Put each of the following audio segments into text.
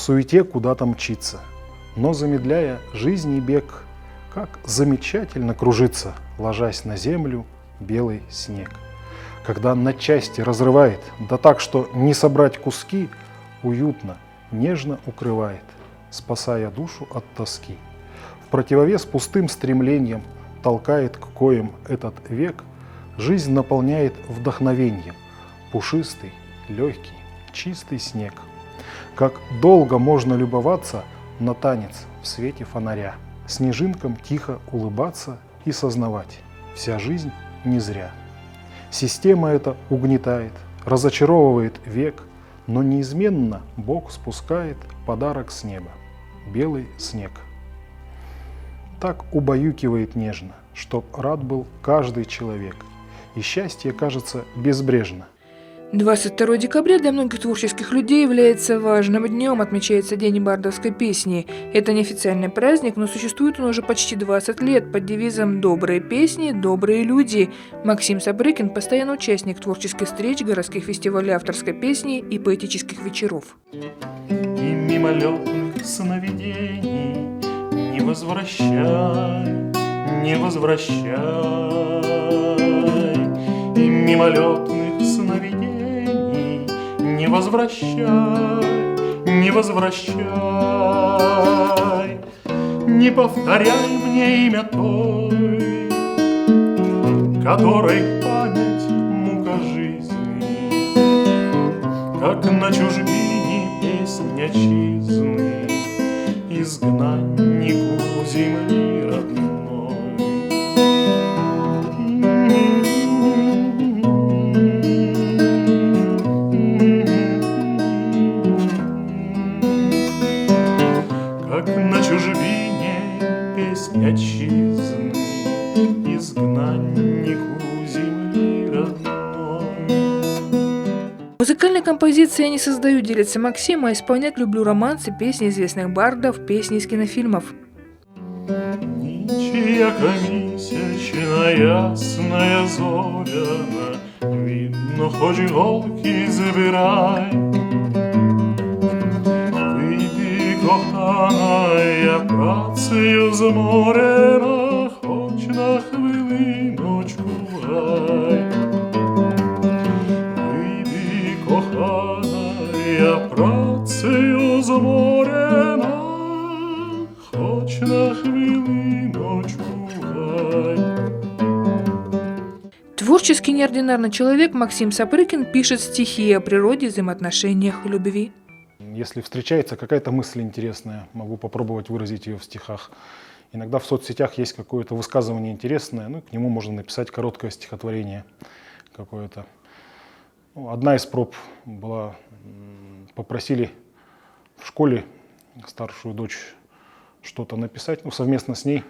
в суете куда-то мчится, но замедляя жизни бег, как замечательно кружится, ложась на землю, белый снег. Когда на части разрывает, да так, что не собрать куски, уютно, нежно укрывает, спасая душу от тоски. В противовес пустым стремлением толкает к коим этот век, жизнь наполняет вдохновением, пушистый, легкий, чистый снег. Как долго можно любоваться на танец в свете фонаря, снежинкам тихо улыбаться и сознавать, вся жизнь не зря. Система эта угнетает, разочаровывает век, но неизменно Бог спускает подарок с неба – белый снег. Так убаюкивает нежно, чтоб рад был каждый человек, и счастье кажется безбрежно. 22 декабря для многих творческих людей является важным днем, отмечается День бардовской песни. Это неофициальный праздник, но существует он уже почти 20 лет под девизом «Добрые песни, добрые люди». Максим Сапрыкин – постоянный участник творческих встреч, городских фестивалей авторской песни и поэтических вечеров. И мимолетных сновидений не возвращай, не возвращай. И мимолетных сновидений не возвращай, не возвращай. Не повторяй мне имя той, которой память мука жизни, как на чужбине песнь отчизны, изгнаннику земли родной. Как на чужбине песнь отчизны, изгнаннику земли родной. Музыкальные композиции я не создаю, делится Максим, а исполнять люблю романсы, песни известных бардов, песни из кинофильмов. Ничья месячная ясная зоряна, видно, хоть иголки забирай. Вийди, коханая, працею зморена, хоч на хвилиночку гай. Вийди, коханая, працею зморена, хоч на хвилиночку гай. Творческий неординарный человек Максим Сапрыкин пишет стихи о природе, взаимоотношениях, любви. Если встречается какая-то мысль интересная, могу попробовать выразить ее в стихах. Иногда в соцсетях есть какое-то высказывание интересное, к нему можно написать короткое стихотворение какое-то. Одна из проб была, попросили в школе старшую дочь что-то написать, совместно с ней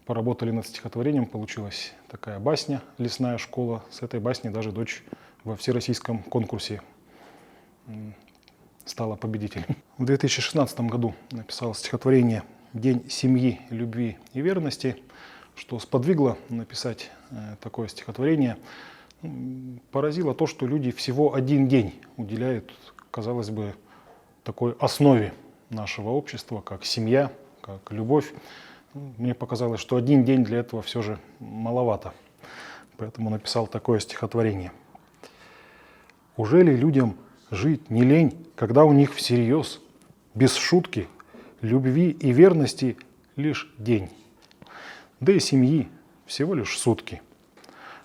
поработали над стихотворением, получилась такая басня «Лесная школа». С этой басней даже дочь во всероссийском конкурсе стала победителем. В 2016 году написал стихотворение «День семьи, любви и верности», что сподвигло написать такое стихотворение. Поразило то, что люди всего один день уделяют, казалось бы, такой основе нашего общества, как семья, как любовь. Мне показалось, что один день для этого все же маловато. Поэтому написал такое стихотворение. «Уже ли людям жить не лень, когда у них всерьез, без шутки, любви и верности лишь день? Да и семьи всего лишь сутки.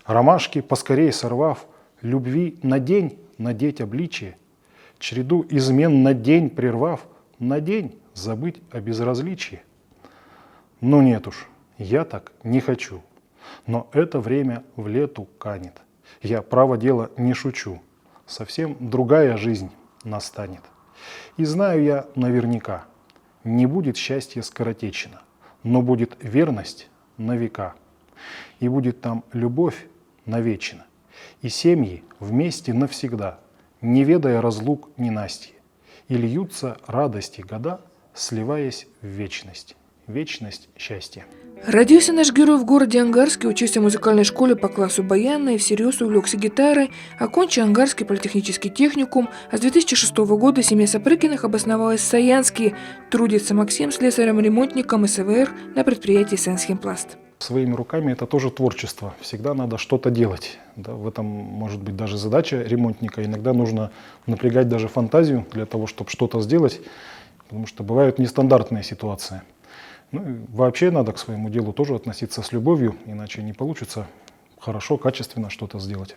Ромашки поскорей сорвав, любви на день надеть обличие, череду измен на день прервав, на день забыть о безразличии. Но нет уж, я так не хочу, но это время в лету канет. Я, право дело, не шучу, совсем другая жизнь настанет. И знаю я наверняка, не будет счастья скоротечно, но будет верность на века. И будет там любовь навечно, и семьи вместе навсегда, не ведая разлук ненастья. И льются радости года, сливаясь в вечность. Вечность счастья». Родился наш герой в городе Ангарске, учился в музыкальной школе по классу баяна и всерьез увлекся гитарой, окончил Ангарский политехнический техникум, а с 2006 года семья Сапрыкиных обосновалась в Саянске. Трудится Максим слесарем-ремонтником СВР на предприятии «Сенсхимпласт». Своими руками это тоже творчество. Всегда надо что-то делать. Да, в этом может быть даже задача ремонтника. Иногда нужно напрягать даже фантазию для того, чтобы что-то сделать, потому что бывают нестандартные ситуации. Ну и вообще надо к своему делу тоже относиться с любовью, иначе не получится хорошо, качественно что-то сделать.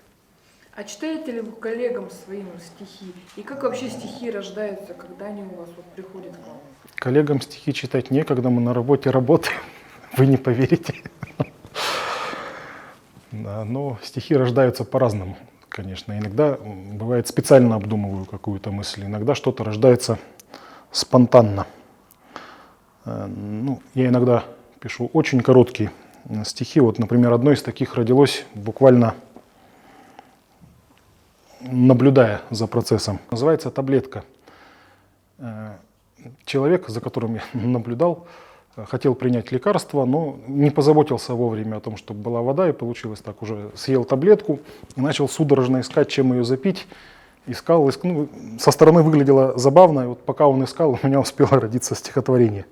А читаете ли вы коллегам своим стихи? И как вообще стихи рождаются, когда они у вас приходят к вам? Коллегам стихи читать некогда, мы на работе работаем, вы не поверите. Да, но стихи рождаются по-разному, конечно. Иногда, бывает, специально обдумываю какую-то мысль, иногда что-то рождается спонтанно. Ну, я иногда пишу очень короткие стихи. Вот, например, одно из таких родилось буквально наблюдая за процессом. Называется «Таблетка». Человек, за которым я наблюдал, хотел принять лекарство, но не позаботился вовремя о том, чтобы была вода, и получилось так, уже съел таблетку и начал судорожно искать, чем ее запить. Искал, ну, со стороны выглядело забавно, и вот пока он искал, у меня успело родиться стихотворение.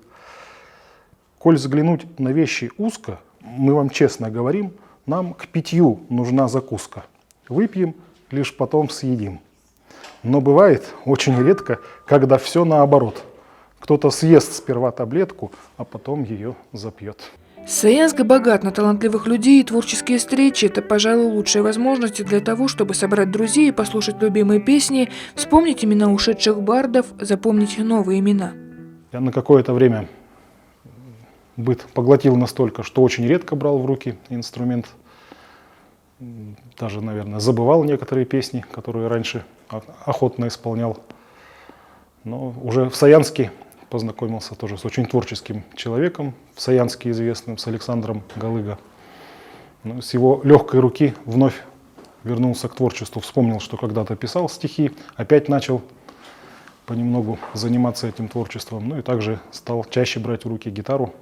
«Коль взглянуть на вещи узко, мы вам честно говорим, нам к питью нужна закуска. Выпьем, лишь потом съедим. Но бывает очень редко, когда все наоборот. Кто-то съест сперва таблетку, а потом ее запьет». Саянск богат на талантливых людей, и творческие встречи – это, пожалуй, лучшие возможности для того, чтобы собрать друзей и послушать любимые песни, вспомнить имена ушедших бардов, запомнить новые имена. Я на какое-то время быт поглотил настолько, что очень редко брал в руки инструмент. Даже, наверное, забывал некоторые песни, которые раньше охотно исполнял. Но уже в Саянске познакомился тоже с очень творческим человеком, в Саянске известным, с Александром Галыго. Но с его легкой руки вновь вернулся к творчеству, вспомнил, что когда-то писал стихи, опять начал понемногу заниматься этим творчеством. Ну и также стал чаще брать в руки гитару.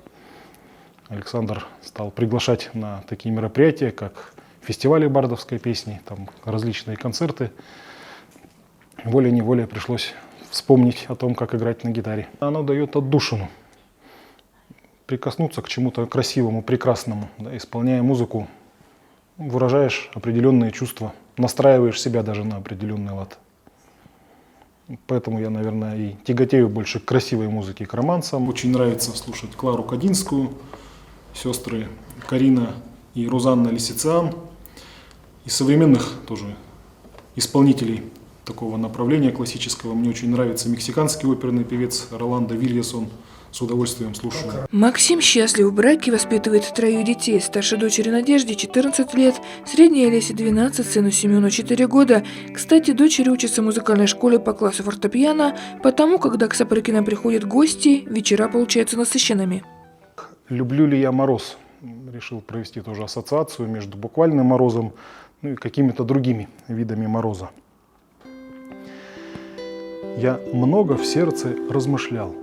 Александр стал приглашать на такие мероприятия, как фестивали бардовской песни, там различные концерты. Волей-неволей пришлось вспомнить о том, как играть на гитаре. Оно дает отдушину, прикоснуться к чему-то красивому, прекрасному. Да, исполняя музыку, выражаешь определенные чувства, настраиваешь себя даже на определенный лад. Поэтому я, наверное, и тяготею больше к красивой музыке, к романсам. Очень нравится слушать Клару Кадинскую, сестры Карина и Рузанна Лисициан. И современных тоже исполнителей такого направления классического. Мне очень нравится мексиканский оперный певец Роландо Вильясон. С удовольствием слушаю. Максим счастлив в браке, воспитывает 3 детей. Старшей дочери Надежде 14 лет, средней Олесе 12, сыну Семену 4 года. Кстати, дочери учатся в музыкальной школе по классу фортепиано, потому, когда к Сапрыкиным приходят гости, вечера получаются насыщенными. Люблю ли я мороз? Решил провести тоже ассоциацию между буквальным морозом, ну и какими-то другими видами мороза. Я много в сердце размышлял.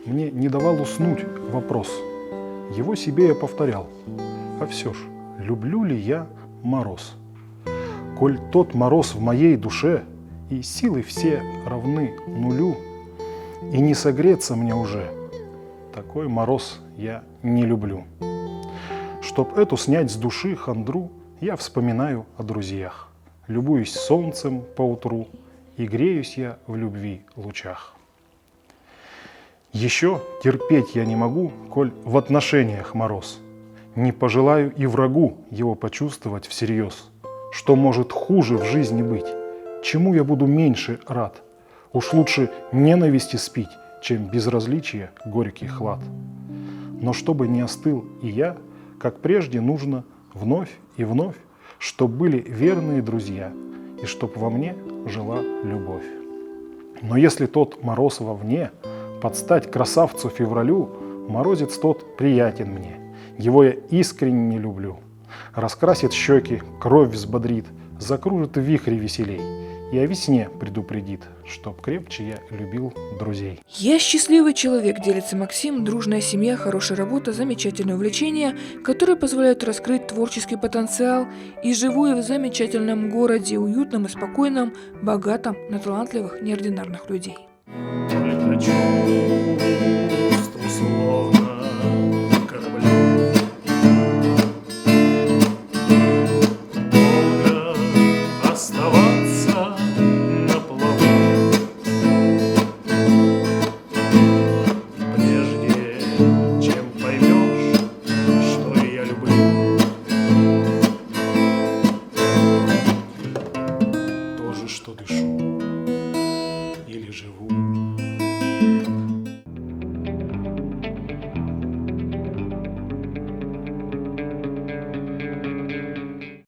Мне не давал уснуть вопрос. Его себе я повторял. А все ж, люблю ли я мороз? Коль тот мороз в моей душе, и силы все равны нулю, и не согреться мне уже, такой мороз я не люблю. Чтоб эту снять с души хандру, я вспоминаю о друзьях. Любуюсь солнцем поутру, и греюсь я в любви лучах. Еще терпеть я не могу, коль в отношениях мороз. Не пожелаю и врагу его почувствовать всерьез. Что может хуже в жизни быть? Чему я буду меньше рад? Уж лучше ненависти спить, чем безразличие горький хлад. Но чтобы не остыл и я, как прежде нужно вновь и вновь, чтоб были верные друзья и чтоб во мне жила любовь. Но если тот мороз вовне, под стать красавцу февралю, морозец тот приятен мне, его я искренне люблю. Раскрасит щеки, кровь взбодрит, закружит в вихре веселей, И о весне предупредит, чтоб крепче я любил друзей. Я счастливый человек, делится Максим. Дружная семья, хорошая работа, замечательное увлечение, которые позволяют раскрыть творческий потенциал. И живу я в замечательном городе, уютном и спокойном, богатом на талантливых, неординарных людей. Не хочу